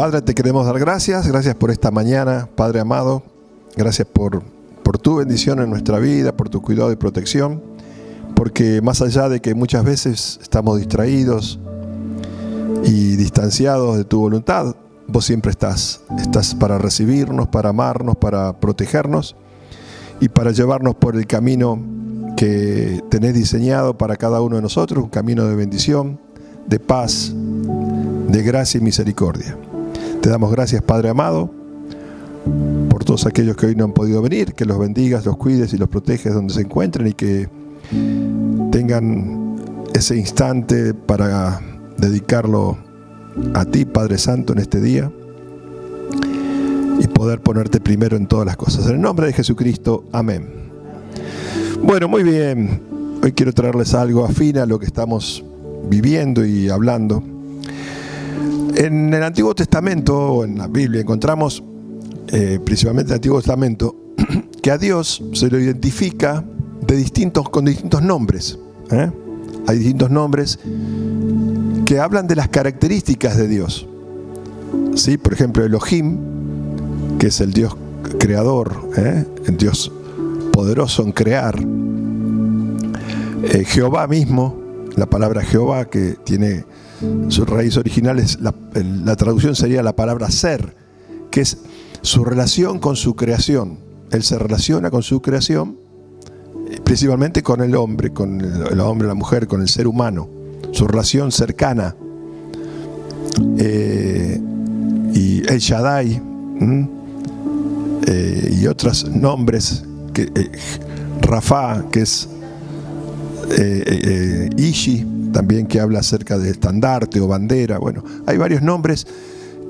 Padre, te queremos dar gracias por esta mañana, Padre amado. Gracias por tu bendición en nuestra vida, por tu cuidado y protección, porque más allá de que muchas veces estamos distraídos y distanciados de tu voluntad, vos siempre estás para recibirnos, para amarnos, para protegernos y para llevarnos por el camino que tenés diseñado para cada uno de nosotros, un camino de bendición, de paz, de gracia y misericordia. Te damos gracias, Padre amado, por todos aquellos que hoy no han podido venir, que los bendigas, los cuides y los proteges donde se encuentren y que tengan ese instante para dedicarlo a ti, Padre Santo, en este día y poder ponerte primero en todas las cosas. En el nombre de Jesucristo, amén. Bueno, muy bien. Hoy quiero traerles algo afín a lo que estamos viviendo y hablando. En el Antiguo Testamento, o en la Biblia, encontramos, principalmente en el Antiguo Testamento, que a Dios se lo identifica con distintos nombres. Hay distintos nombres que hablan de las características de Dios. ¿Sí? Por ejemplo, Elohim, que es el Dios creador, el Dios poderoso en crear. Jehová mismo, la palabra Jehová, que tiene su raíz original, la traducción sería la palabra ser, que es su relación con su creación. Él se relaciona con su creación, principalmente con el hombre, la mujer, con el ser humano, su relación cercana. Y El Shaddai, y otros nombres, Rafa, que es Ishi, también, que habla acerca de estandarte o bandera. Bueno, hay varios nombres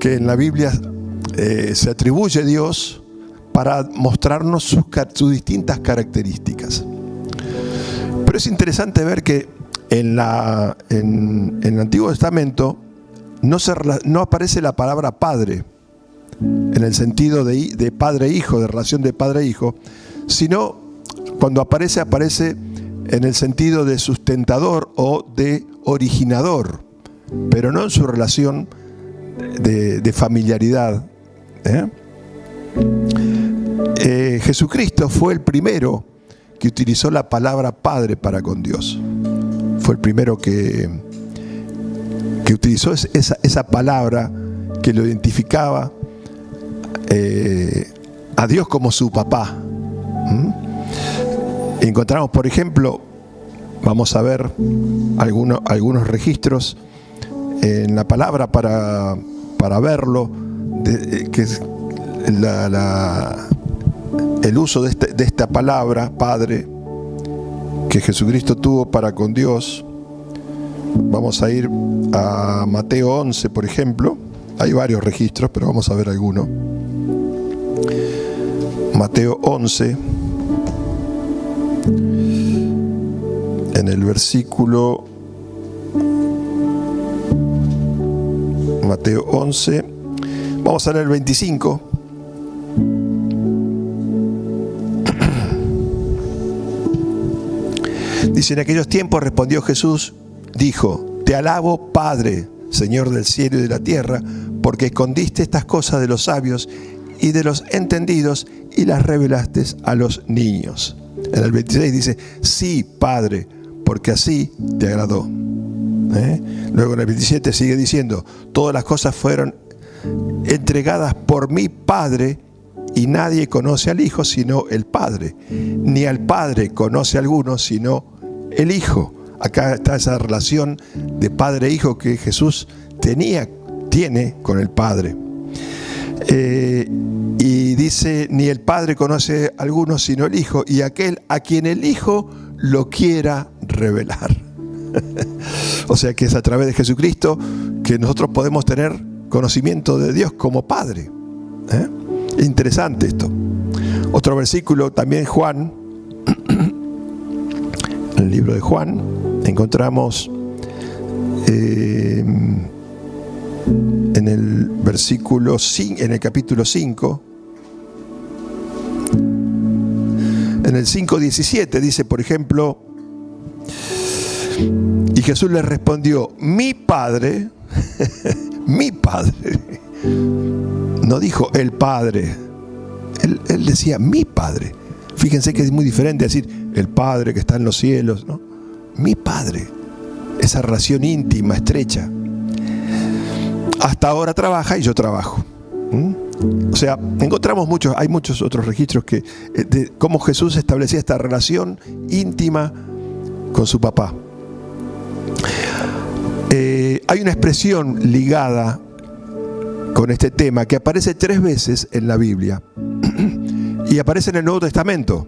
que en la Biblia se atribuye a Dios para mostrarnos sus distintas características. Pero es interesante ver que en el Antiguo Testamento no aparece la palabra padre en el sentido de padre-hijo, de relación de padre-hijo, sino cuando aparece en el sentido de sustentador o de originador, pero no en su relación de familiaridad. Jesucristo fue el primero que utilizó la palabra Padre para con Dios. Fue el primero que utilizó esa palabra que lo identificaba a Dios como su papá. Encontramos, por ejemplo, vamos a ver algunos registros en la palabra para verlo, que es el uso de esta palabra, Padre, que Jesucristo tuvo para con Dios. Vamos a ir a Mateo 11, por ejemplo. Hay varios registros, pero vamos a ver alguno. Mateo 11. En el versículo Mateo 11, vamos a leer el 25. Dice: en aquellos tiempos respondió Jesús, dijo: te alabo, Padre, Señor del cielo y de la tierra, porque escondiste estas cosas de los sabios y de los entendidos y las revelaste a los niños. En el 26 dice: sí, Padre, porque así te agradó. Luego en el 27 sigue diciendo: todas las cosas fueron entregadas por mi Padre, y nadie conoce al Hijo sino el Padre, ni al Padre conoce a alguno sino el Hijo. Acá está esa relación de padre e hijo que Jesús tiene con el Padre. Y dice: ni el Padre conoce a alguno sino el Hijo, y aquel a quien el Hijo lo quiera revelar. O sea que es a través de Jesucristo que nosotros podemos tener conocimiento de Dios como Padre. Interesante esto. Otro versículo también, Juan, en el libro de Juan, encontramos en el versículo 5, en el capítulo 5, en el 5:17 dice, por ejemplo: y Jesús le respondió: mi Padre, mi Padre, No dijo el Padre. Él decía mi Padre. Fíjense que es muy diferente decir el Padre que está en los cielos, ¿no? Mi Padre. Esa relación íntima, estrecha. Hasta ahora trabaja y yo trabajo. O sea, encontramos hay muchos otros registros de cómo Jesús establecía esta relación íntima con su papá. Hay una expresión ligada con este tema que aparece 3 veces en la Biblia y aparece en el Nuevo Testamento.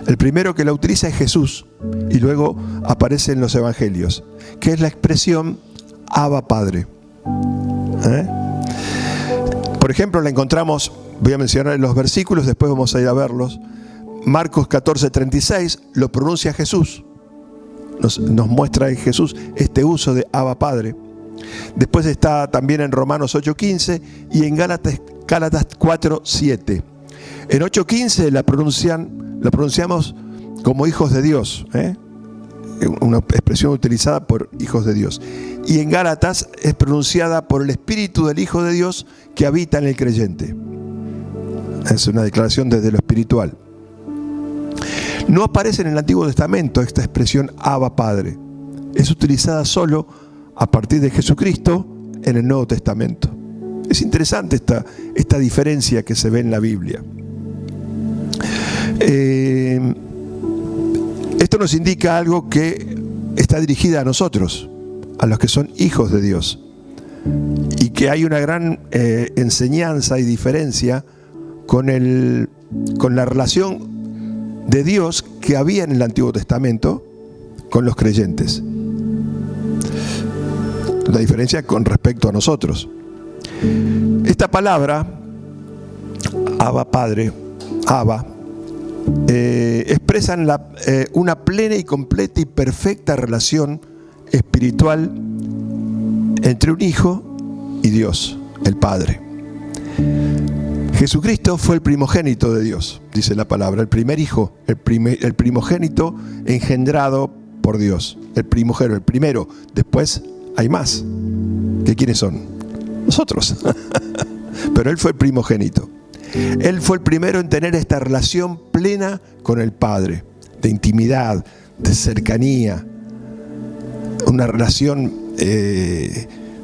El primero que la utiliza es Jesús y luego aparece en los Evangelios, que es la expresión Abba Padre. Por ejemplo, la encontramos, voy a mencionar los versículos, después vamos a ir a verlos. Marcos 14:36 lo pronuncia Jesús. Nos muestra en Jesús este uso de Abba Padre. Después está también en Romanos 8:15 y en Gálatas 4:7. En 8:15 la pronunciamos como hijos de Dios, una expresión utilizada por hijos de Dios. Y en Gálatas es pronunciada por el Espíritu del Hijo de Dios que habita en el creyente. Es una declaración desde lo espiritual. No aparece en el Antiguo Testamento esta expresión Abba Padre. Es utilizada solo a partir de Jesucristo en el Nuevo Testamento. Es interesante esta diferencia que se ve en la Biblia. Esto nos indica algo que está dirigida a nosotros, a los que son hijos de Dios, y que hay una gran enseñanza y diferencia con la relación de Dios que había en el Antiguo Testamento con los creyentes. La diferencia con respecto a nosotros. Esta palabra, Abba Padre, Abba, expresan una plena y completa y perfecta relación espiritual entre un hijo y Dios, el Padre. Jesucristo fue el primogénito de Dios, dice la palabra, el primer hijo, el primogénito engendrado por Dios, el primero. Después hay más. ¿Que quiénes son? Nosotros. Pero Él fue el primogénito. Él fue el primero en tener esta relación plena con el Padre, de intimidad, de cercanía, una relación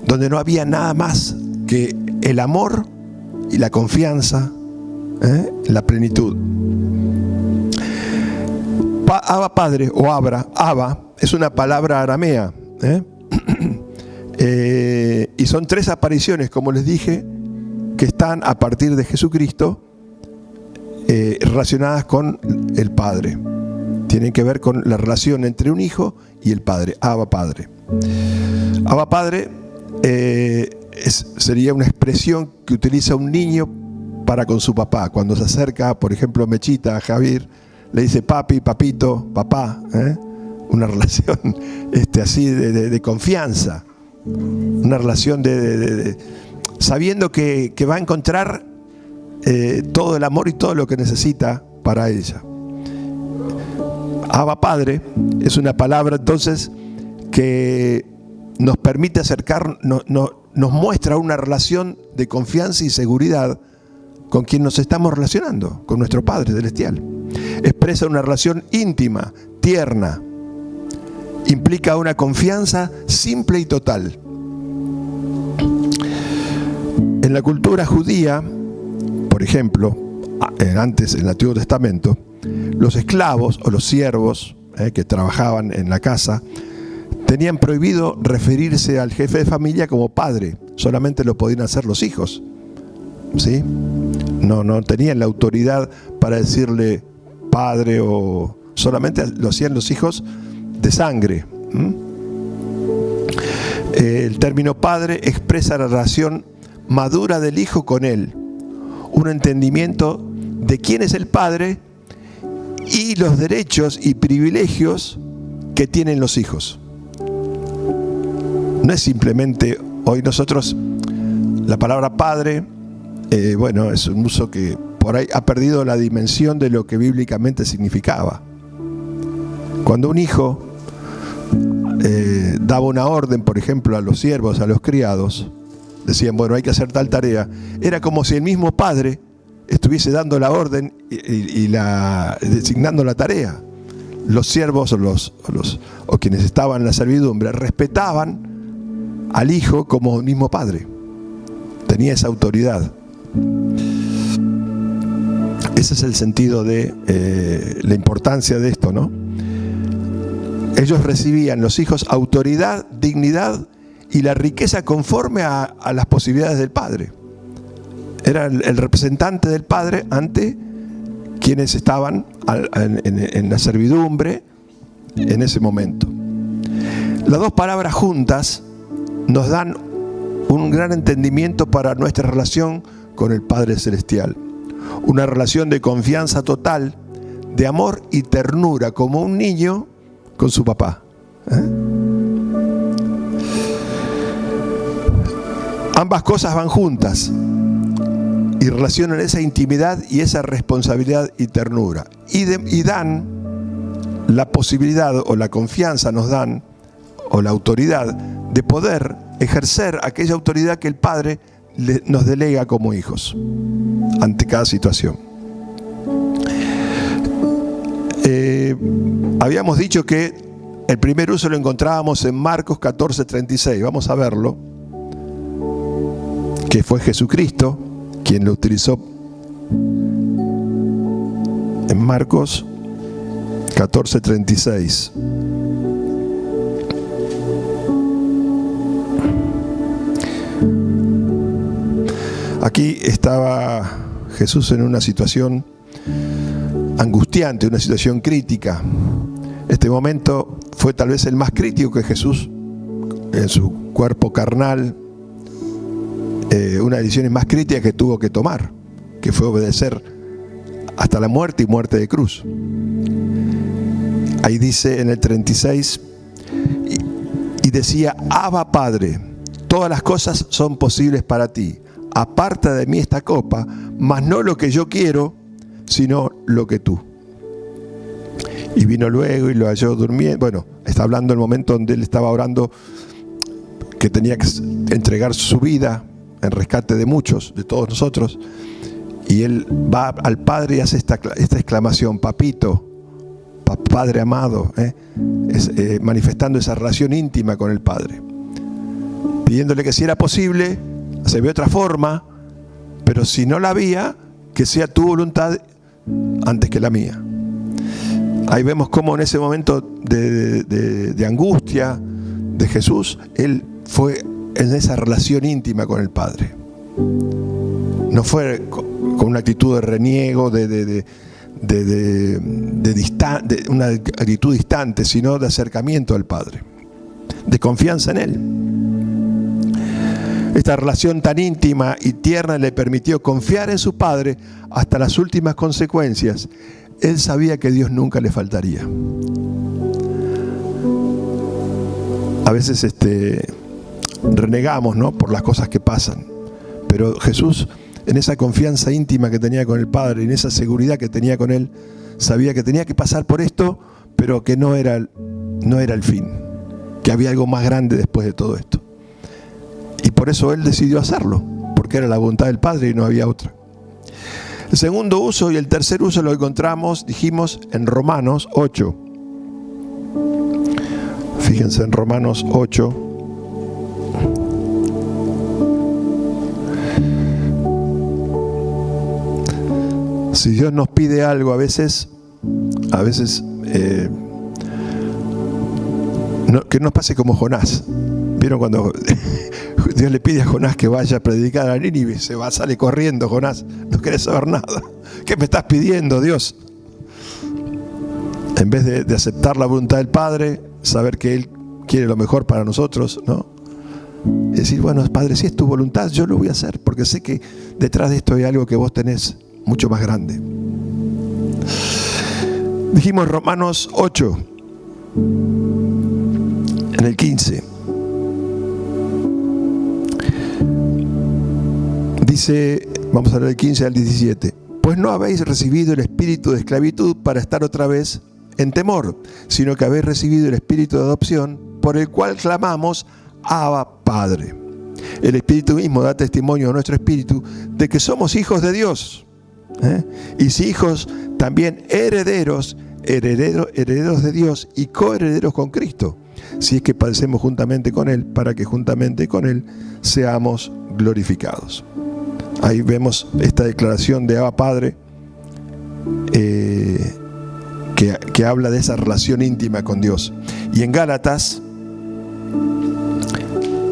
donde no había nada más que el amor y la confianza, la plenitud. Abba Padre o Abba es una palabra aramea, y son 3 apariciones, como les dije, que están a partir de Jesucristo relacionadas con el Padre. Tienen que ver con la relación entre un hijo y el Padre. Abba Padre. Abba Padre sería una expresión que utiliza un niño para con su papá. Cuando se acerca, por ejemplo, Mechita a Javier, le dice papi, papito, papá. Una relación así de confianza. Una relación sabiendo que va a encontrar todo el amor y todo lo que necesita para ella. Abba Padre es una palabra entonces que nos permite nos muestra una relación de confianza y seguridad con quien nos estamos relacionando, con nuestro Padre Celestial. Expresa una relación íntima, tierna, implica una confianza simple y total. En la cultura judía, por ejemplo, antes en el Antiguo Testamento, los esclavos o los siervos que trabajaban en la casa tenían prohibido referirse al jefe de familia como padre. Solamente lo podían hacer los hijos, ¿sí? No tenían la autoridad para decirle padre, o solamente lo hacían los hijos de sangre. El término padre expresa la relación madura del hijo con él, un entendimiento de quién es el padre y los derechos y privilegios que tienen los hijos. No es simplemente, hoy nosotros, la palabra padre, es un uso que por ahí ha perdido la dimensión de lo que bíblicamente significaba. Cuando un hijo daba una orden, por ejemplo, a los siervos, a los criados, decían, bueno, hay que hacer tal tarea, era como si el mismo padre estuviese dando la orden y designando la tarea. Los siervos o quienes estaban en la servidumbre respetaban al hijo como el mismo padre. Tenía esa autoridad. Ese es el sentido de la importancia de esto, ¿no? Ellos recibían, los hijos, autoridad, dignidad y la riqueza conforme a las posibilidades del padre. Era el representante del padre ante quienes estaban en la servidumbre en ese momento. Las dos palabras juntas nos dan un gran entendimiento para nuestra relación con el Padre Celestial. Una relación de confianza total, de amor y ternura, como un niño con su papá. Ambas cosas van juntas y relacionan esa intimidad y esa responsabilidad y ternura. Y dan la posibilidad, o la confianza nos dan, o la autoridad de poder ejercer aquella autoridad que el Padre nos delega como hijos ante cada situación. Habíamos dicho que el primer uso lo encontrábamos en Marcos 14:36. Vamos a verlo, que fue Jesucristo quien lo utilizó en Marcos 14:36. Aquí estaba Jesús en una situación angustiante, una situación crítica. Este momento fue tal vez el más crítico que Jesús, en su cuerpo carnal, una de las decisiones más críticas que tuvo que tomar, que fue obedecer hasta la muerte y muerte de cruz. Ahí dice en el 36, y decía: Abba, Padre, todas las cosas son posibles para ti. Aparta de mí esta copa, mas no lo que yo quiero, sino lo que tú. Y vino luego y lo halló durmiendo. Bueno, está hablando el momento donde él estaba orando, que tenía que entregar su vida en rescate de muchos, de todos nosotros. Y él va al Padre y hace esta exclamación: Papito, Padre amado, manifestando esa relación íntima con el Padre, pidiéndole que si era posible, se ve otra forma, pero si no la había, que sea tu voluntad antes que la mía. Ahí vemos cómo en ese momento de angustia de Jesús, él fue en esa relación íntima con el Padre. No fue con una actitud de reniego, de una actitud distante, sino de acercamiento al Padre, de confianza en Él. Esta relación tan íntima y tierna le permitió confiar en su Padre hasta las últimas consecuencias. Él sabía que Dios nunca le faltaría. A veces renegamos, ¿no?, por las cosas que pasan, pero Jesús, en esa confianza íntima que tenía con el Padre, en esa seguridad que tenía con Él, sabía que tenía que pasar por esto, pero que no era el fin, que había algo más grande después de todo esto. Y por eso Él decidió hacerlo, porque era la voluntad del Padre y no había otra. El segundo uso y el tercer uso lo encontramos, dijimos, en Romanos 8. Fíjense en Romanos 8. Si Dios nos pide algo, a veces que nos pase como Jonás. ¿Vieron cuando Dios le pide a Jonás que vaya a predicar a Nínive? Sale corriendo Jonás, no quiere saber nada. ¿Qué me estás pidiendo, Dios? En vez de aceptar la voluntad del Padre, saber que Él quiere lo mejor para nosotros, ¿no? Y decir, bueno, Padre, si es tu voluntad, yo lo voy a hacer, porque sé que detrás de esto hay algo que vos tenés mucho más grande. Dijimos Romanos 8, en el 15. Dice, vamos a leer el 15 al 17. Pues no habéis recibido el espíritu de esclavitud para estar otra vez en temor, sino que habéis recibido el espíritu de adopción, por el cual clamamos, Abba, Padre. El Espíritu mismo da testimonio a nuestro espíritu de que somos hijos de Dios. Y si hijos, también herederos de Dios y coherederos con Cristo, si es que padecemos juntamente con Él, para que juntamente con Él seamos glorificados. Ahí vemos esta declaración de Abba Padre, que habla de esa relación íntima con Dios. Y en Gálatas,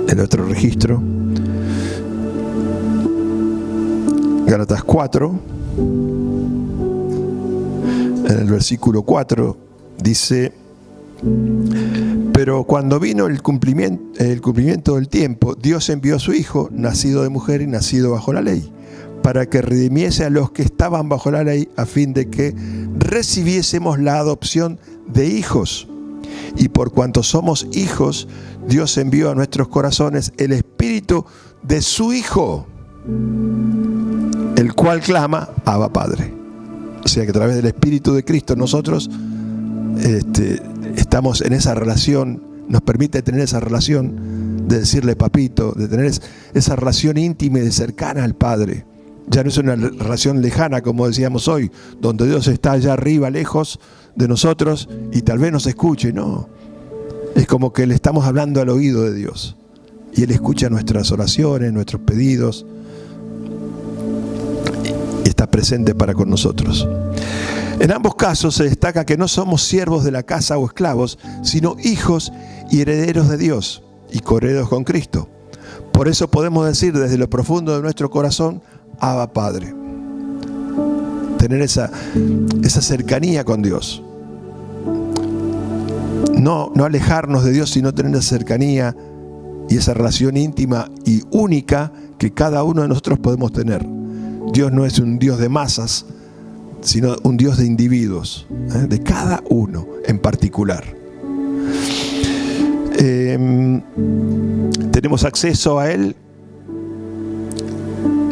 el otro registro, Gálatas 4, en el versículo 4 dice: pero cuando vino el cumplimiento del tiempo, Dios envió a su Hijo, nacido de mujer y nacido bajo la ley, para que redimiese a los que estaban bajo la ley, a fin de que recibiésemos la adopción de hijos. Y por cuanto somos hijos, Dios envió a nuestros corazones el Espíritu de su Hijo, el cual clama: Abba Padre. O sea que a través del Espíritu de Cristo nosotros estamos en esa relación, nos permite tener esa relación de decirle papito, de tener esa relación íntima y de cercana al Padre. Ya no es una relación lejana, como decíamos hoy, donde Dios está allá arriba, lejos de nosotros y tal vez nos escuche. No, es como que le estamos hablando al oído de Dios y Él escucha nuestras oraciones, nuestros pedidos y está presente para con nosotros. En ambos casos se destaca que no somos siervos de la casa o esclavos, sino hijos y herederos de Dios y coherederos con Cristo. Por eso podemos decir desde lo profundo de nuestro corazón: Abba Padre. Tener esa cercanía con Dios. No alejarnos de Dios, sino tener esa cercanía y esa relación íntima y única que cada uno de nosotros podemos tener. Dios no es un Dios de masas, sino un Dios de individuos, de cada uno en particular. Tenemos acceso a Él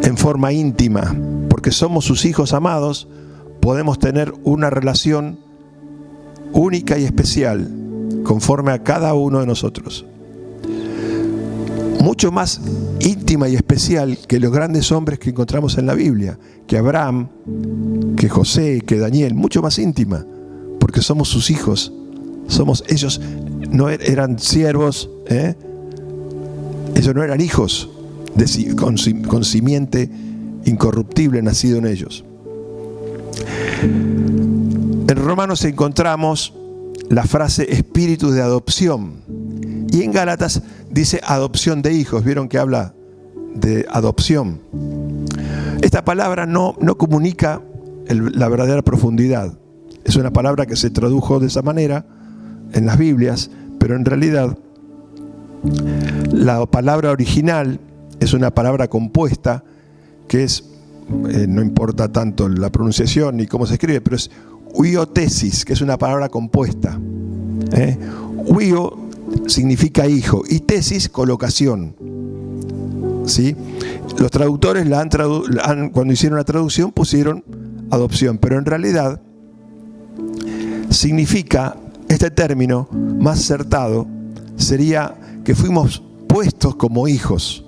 en forma íntima, porque somos sus hijos amados, podemos tener una relación única y especial, conforme a cada uno de nosotros. Mucho más íntima y especial que los grandes hombres que encontramos en la Biblia, que Abraham, que José, que Daniel, mucho más íntima, porque somos sus hijos. Ellos no eran siervos, ellos no eran hijos con simiente incorruptible nacido en ellos. En Romanos encontramos la frase espíritu de adopción, y en Gálatas dice adopción de hijos. Vieron que habla de adopción. Esta palabra no comunica la verdadera profundidad. Es una palabra que se tradujo de esa manera en las Biblias, pero en realidad la palabra original es una palabra compuesta que es, no importa tanto la pronunciación ni cómo se escribe, pero es huiotesis, que es una palabra compuesta. Huio significa hijo y tesis, colocación. ¿Sí? Los traductores cuando hicieron la traducción pusieron adopción, pero en realidad significa, este término más acertado sería que fuimos puestos como hijos.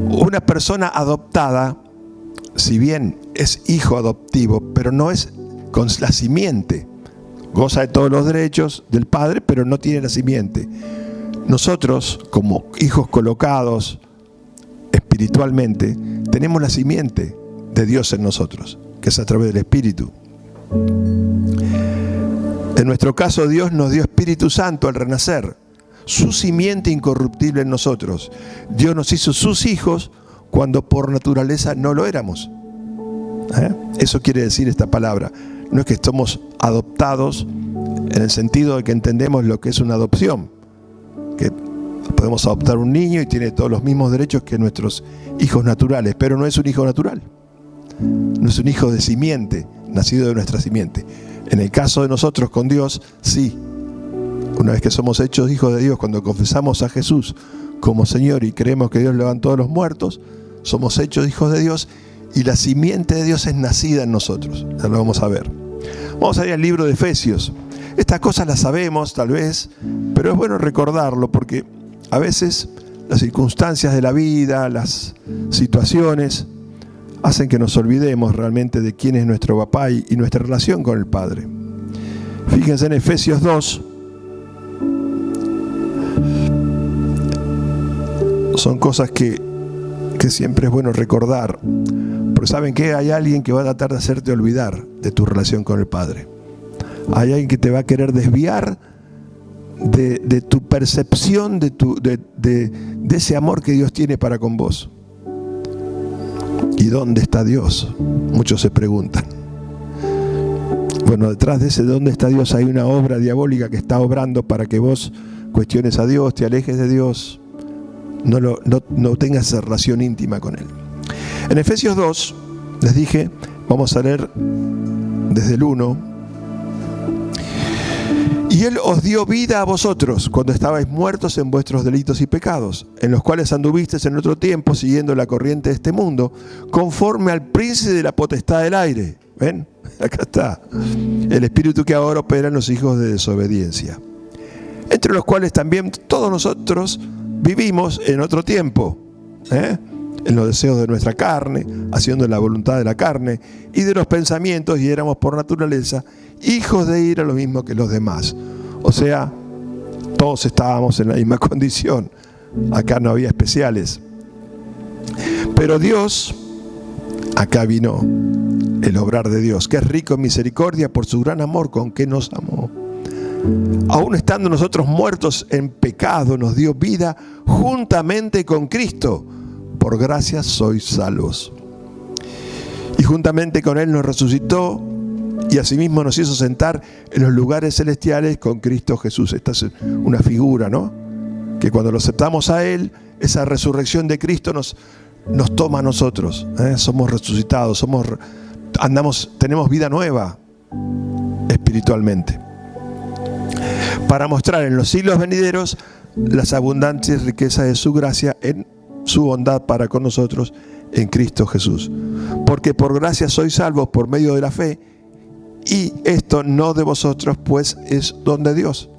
Una persona adoptada, si bien es hijo adoptivo, pero no es con la simiente, goza de todos los derechos del padre, pero no tiene la simiente. Nosotros, como hijos colocados espiritualmente, tenemos la simiente de Dios en nosotros, que es a través del Espíritu. En nuestro caso, Dios nos dio Espíritu Santo al renacer, su simiente incorruptible en nosotros. Dios nos hizo sus hijos cuando por naturaleza no lo éramos. Eso quiere decir esta palabra. No es que estamos adoptados en el sentido de que entendemos lo que es una adopción, que podemos adoptar un niño y tiene todos los mismos derechos que nuestros hijos naturales, pero no es un hijo natural, no es un hijo de simiente, nacido de nuestra simiente. En el caso de nosotros con Dios, sí. Una vez que somos hechos hijos de Dios, cuando confesamos a Jesús como Señor y creemos que Dios levantó a los muertos, somos hechos hijos de Dios y la simiente de Dios es nacida en nosotros. Ya lo vamos a ver. Vamos a ir al libro de Efesios. Estas cosas las sabemos tal vez, pero es bueno recordarlo porque a veces las circunstancias de la vida, las situaciones, hacen que nos olvidemos realmente de quién es nuestro papá y nuestra relación con el Padre. Fíjense en Efesios 2. Son cosas que siempre es bueno recordar. Porque ¿saben qué? Hay alguien que va a tratar de hacerte olvidar de tu relación con el Padre. Hay alguien que te va a querer desviar de tu percepción, de ese amor que Dios tiene para con vos. ¿Y dónde está Dios? Muchos se preguntan. Bueno, detrás de ese ¿dónde está Dios? Hay una obra diabólica que está obrando para que vos cuestiones a Dios, te alejes de Dios, no tengas esa relación íntima con Él. En Efesios 2, les dije, vamos a leer desde el 1. Y Él os dio vida a vosotros cuando estabais muertos en vuestros delitos y pecados, en los cuales anduvisteis en otro tiempo siguiendo la corriente de este mundo, conforme al príncipe de la potestad del aire. ¿Ven? Acá está. El espíritu que ahora opera en los hijos de desobediencia, entre los cuales también todos nosotros vivimos en otro tiempo, en los deseos de nuestra carne, haciendo la voluntad de la carne y de los pensamientos, y éramos por naturaleza hijos de ira, lo mismo que los demás. O sea, todos estábamos en la misma condición. Acá no había especiales. Pero Dios, acá vino el obrar de Dios, que es rico en misericordia por su gran amor con que nos amó. Aún estando nosotros muertos en pecado, nos dio vida juntamente con Cristo. Por gracia sois salvos. Y juntamente con Él nos resucitó y asimismo nos hizo sentar en los lugares celestiales con Cristo Jesús. Esta es una figura, ¿no? Que cuando lo aceptamos a Él, esa resurrección de Cristo nos toma a nosotros. Somos resucitados, tenemos vida nueva espiritualmente. Para mostrar en los siglos venideros las abundantes riquezas de su gracia en su bondad para con nosotros en Cristo Jesús. Porque por gracia sois salvos por medio de la fe, y esto no de vosotros, pues es don de Dios.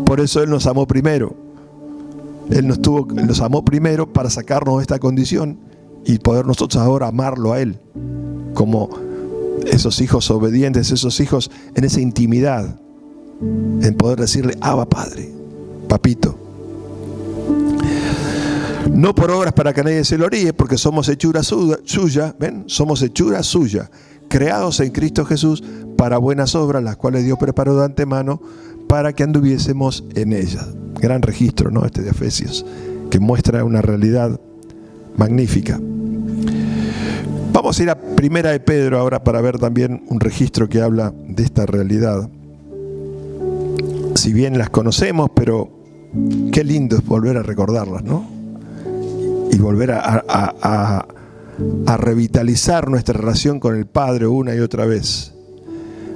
Por eso Él nos amó primero. Él nos amó primero para sacarnos de esta condición y poder nosotros ahora amarlo a Él como esos hijos obedientes, esos hijos en esa intimidad, en poder decirle: Abba, Padre, Papito. No por obras para que nadie se gloríe, porque somos hechura suya, ¿ven? Somos hechura suya, creados en Cristo Jesús para buenas obras, las cuales Dios preparó de antemano para que anduviésemos en ellas. Gran registro, ¿no? Este de Efesios, que muestra una realidad magnífica. Vamos a ir a Primera de Pedro ahora para ver también un registro que habla de esta realidad. Si bien las conocemos, pero qué lindo es volver a recordarlas, ¿no? Y volver a revitalizar nuestra relación con el Padre una y otra vez.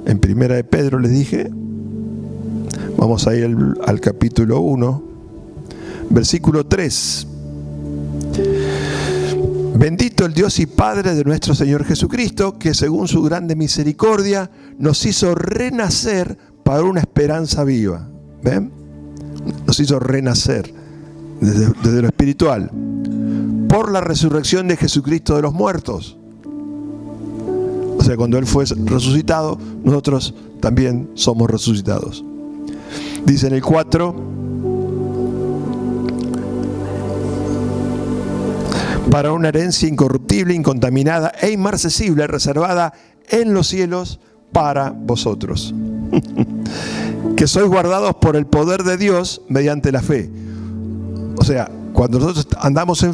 En Primera de Pedro les dije, vamos a ir al capítulo 1, versículo 3. Bendito el Dios y Padre de nuestro Señor Jesucristo, que según su grande misericordia nos hizo renacer para una esperanza viva. ¿Ven? Nos hizo renacer desde lo espiritual, por la resurrección de Jesucristo de los muertos. O sea, cuando Él fue resucitado, nosotros también somos resucitados. Dice en el 4: para una herencia incorruptible, incontaminada e inmarcesible, reservada en los cielos para vosotros, que sois guardados por el poder de Dios mediante la fe. O sea, cuando nosotros andamos en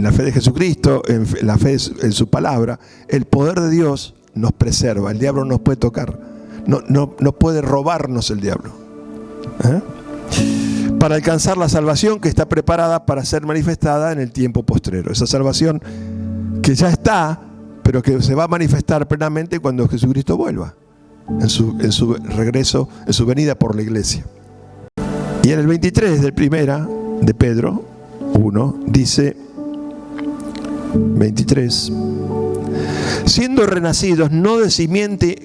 la fe de Jesucristo, en la fe en su palabra, el poder de Dios nos preserva. El diablo no nos puede tocar, no puede robarnos el diablo. Para alcanzar la salvación que está preparada para ser manifestada en el tiempo postrero. Esa salvación que ya está, pero que se va a manifestar plenamente cuando Jesucristo vuelva, en su regreso, en su venida por la iglesia. Y en el 23 del Primera de Pedro 1 dice, 23: siendo renacidos no de simiente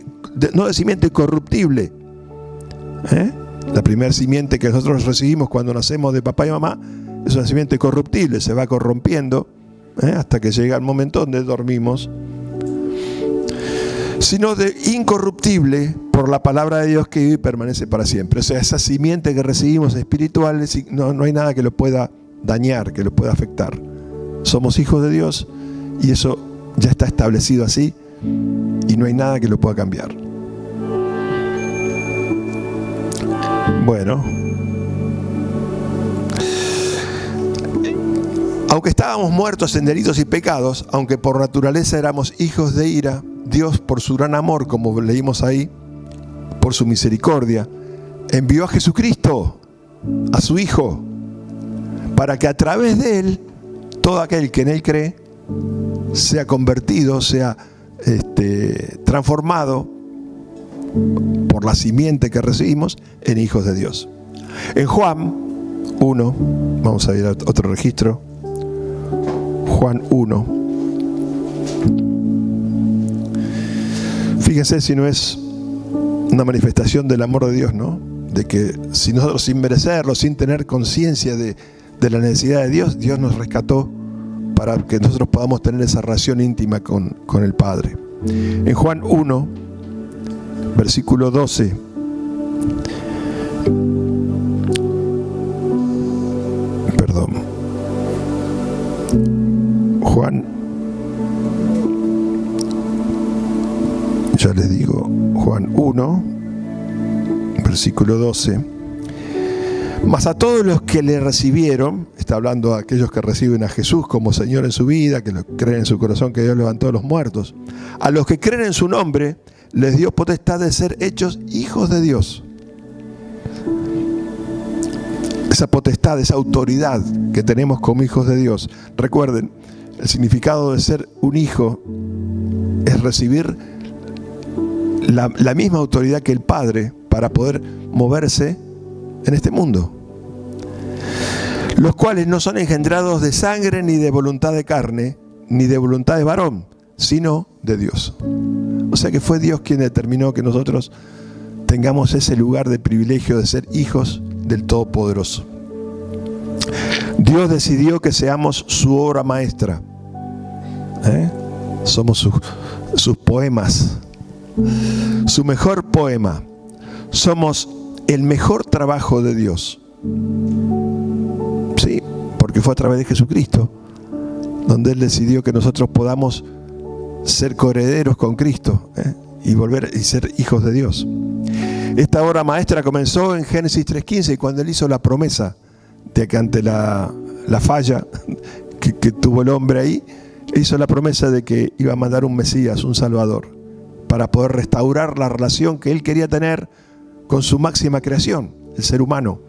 corruptible, La primera simiente que nosotros recibimos cuando nacemos de papá y mamá es una simiente corruptible, se va corrompiendo hasta que llega el momento donde dormimos, sino de incorruptible por la palabra de Dios que vive y permanece para siempre. O sea, esa simiente que recibimos espiritual, no hay nada que lo pueda dañar, que lo pueda afectar. Somos hijos de Dios y eso ya está establecido así y no hay nada que lo pueda cambiar. Bueno, aunque estábamos muertos en delitos y pecados, aunque por naturaleza éramos hijos de ira, Dios, por su gran amor, como leímos ahí, por su misericordia, envió a Jesucristo, a su Hijo, para que a través de Él, todo aquel que en Él cree, sea convertido, sea transformado por la simiente que recibimos en hijos de Dios. En Juan 1, vamos a ir a otro registro, Juan 1. Fíjense si no es una manifestación del amor de Dios, ¿no? De que si nosotros sin merecerlo, sin tener conciencia de la necesidad de Dios, Dios nos rescató para que nosotros podamos tener esa relación íntima con el Padre. En Juan 1, versículo 12. Perdón. Juan, ya les digo, Juan 1, versículo 12. Mas a todos los que le recibieron, está hablando de aquellos que reciben a Jesús como Señor en su vida, que creen en su corazón que Dios levantó a los muertos, a los que creen en su nombre, les dio potestad de ser hechos hijos de Dios. Esa potestad, esa autoridad que tenemos como hijos de Dios. Recuerden, el significado de ser un hijo es recibir la misma autoridad que el Padre para poder moverse en este mundo. Los cuales no son engendrados de sangre, ni de voluntad de carne, ni de voluntad de varón, sino de Dios. O sea que fue Dios quien determinó que nosotros tengamos ese lugar de privilegio de ser hijos del Todopoderoso. Dios decidió que seamos su obra maestra. Somos sus poemas. Su mejor poema. Somos el mejor trabajo de Dios. Sí, porque fue a través de Jesucristo donde Él decidió que nosotros podamos ser coherederos con Cristo y volver y ser hijos de Dios. Esta obra maestra comenzó en Génesis 3:15, cuando Él hizo la promesa de que ante la falla que tuvo el hombre ahí, hizo la promesa de que iba a mandar un Mesías, un Salvador, para poder restaurar la relación que Él quería tener con su máxima creación, el ser humano.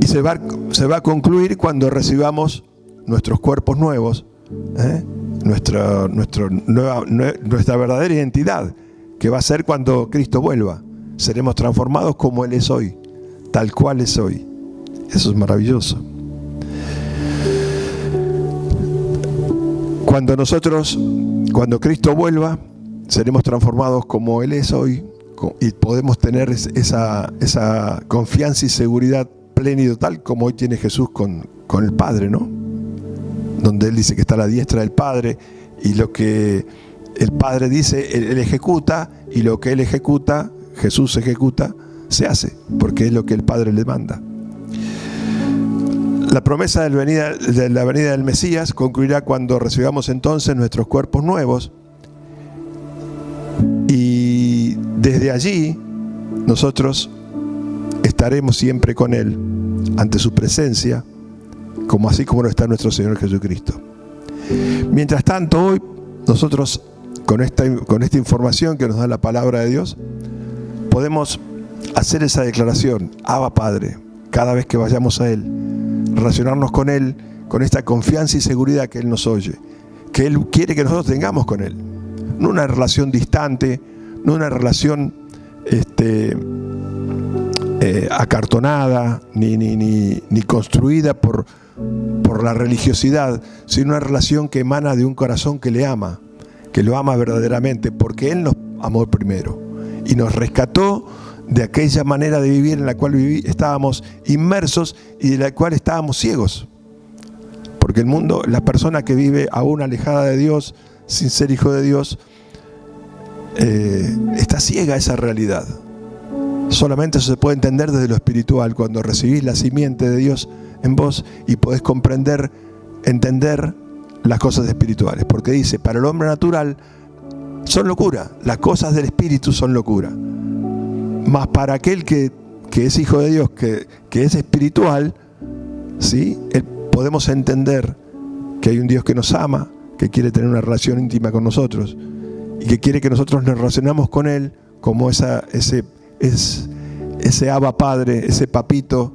Y se va a concluir cuando recibamos nuestros cuerpos nuevos, nuestra verdadera identidad, que va a ser cuando Cristo vuelva. Seremos transformados como Él es hoy, tal cual es hoy. Eso es maravilloso. Cuando Cristo vuelva, seremos transformados como Él es hoy y podemos tener esa confianza y seguridad plena y total como hoy tiene Jesús con el Padre, ¿no? Donde Él dice que está a la diestra del Padre y lo que el Padre dice, Él ejecuta, y lo que Él ejecuta, Jesús ejecuta, se hace, porque es lo que el Padre le manda. La promesa de la venida del Mesías concluirá cuando recibamos entonces nuestros cuerpos nuevos, y desde allí nosotros estaremos siempre con Él ante su presencia, así como lo está nuestro Señor Jesucristo. Mientras tanto, hoy nosotros con esta información que nos da la palabra de Dios, podemos hacer esa declaración: Abba Padre, cada vez que vayamos a Él, relacionarnos con Él, con esta confianza y seguridad que Él nos oye, que Él quiere que nosotros tengamos con Él. No una relación distante, no una relación acartonada, ni construida por la religiosidad, sino una relación que emana de un corazón que le ama, que lo ama verdaderamente, porque Él nos amó primero. y nos rescató de aquella manera de vivir en la cual estábamos inmersos y de la cual estábamos ciegos. Porque el mundo, la persona que vive aún alejada de Dios, sin ser hijo de Dios, está ciega a esa realidad. Solamente eso se puede entender desde lo espiritual, cuando recibís la simiente de Dios en vos y podés comprender, entender las cosas espirituales. Porque dice, para el hombre natural son locura, las cosas del espíritu son locura. Mas para aquel que es hijo de Dios, que es espiritual, ¿sí? Podemos entender que hay un Dios que nos ama, que quiere tener una relación íntima con nosotros y que quiere que nosotros nos relacionemos con Él como ese Abba Padre, ese papito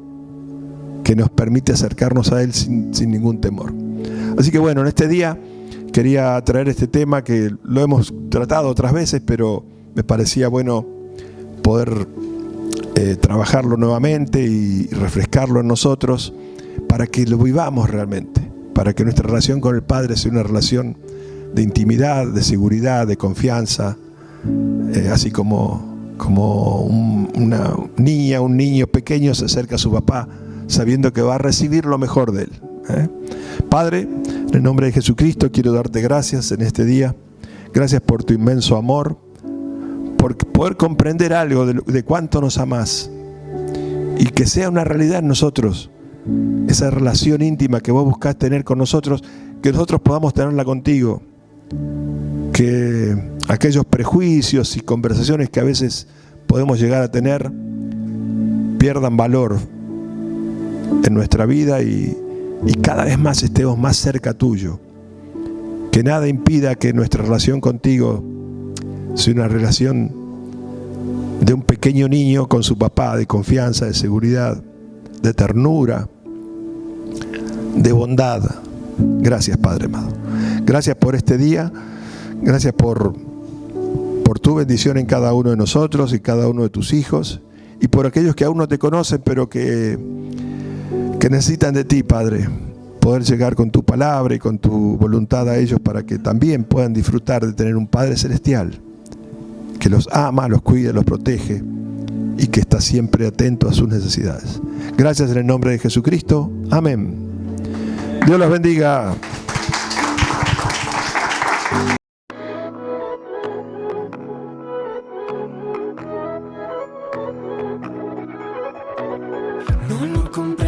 que nos permite acercarnos a Él sin ningún temor. Así que bueno, en este día quería traer este tema que lo hemos tratado otras veces, pero me parecía bueno poder trabajarlo nuevamente y refrescarlo en nosotros para que lo vivamos realmente, para que nuestra relación con el Padre sea una relación de intimidad, de seguridad, de confianza, así como una niña, un niño pequeño se acerca a su papá sabiendo que va a recibir lo mejor de él. Padre, en el nombre de Jesucristo quiero darte gracias en este día. Gracias por tu inmenso amor, por poder comprender algo de cuánto nos amás y que sea una realidad en nosotros, esa relación íntima que vos buscás tener con nosotros, que nosotros podamos tenerla contigo, que aquellos prejuicios y conversaciones que a veces podemos llegar a tener pierdan valor en nuestra vida y cada vez más estemos más cerca tuyo. Que nada impida que nuestra relación contigo sea una relación de un pequeño niño con su papá, de confianza, de seguridad, de ternura, de bondad. Gracias, Padre amado. Gracias por este día. Gracias por tu bendición en cada uno de nosotros y cada uno de tus hijos, y por aquellos que aún no te conocen, pero que necesitan de ti, Padre, poder llegar con tu palabra y con tu voluntad a ellos para que también puedan disfrutar de tener un Padre celestial que los ama, los cuida, los protege y que está siempre atento a sus necesidades. Gracias en el nombre de Jesucristo. Amén. Dios los bendiga. No lo compré.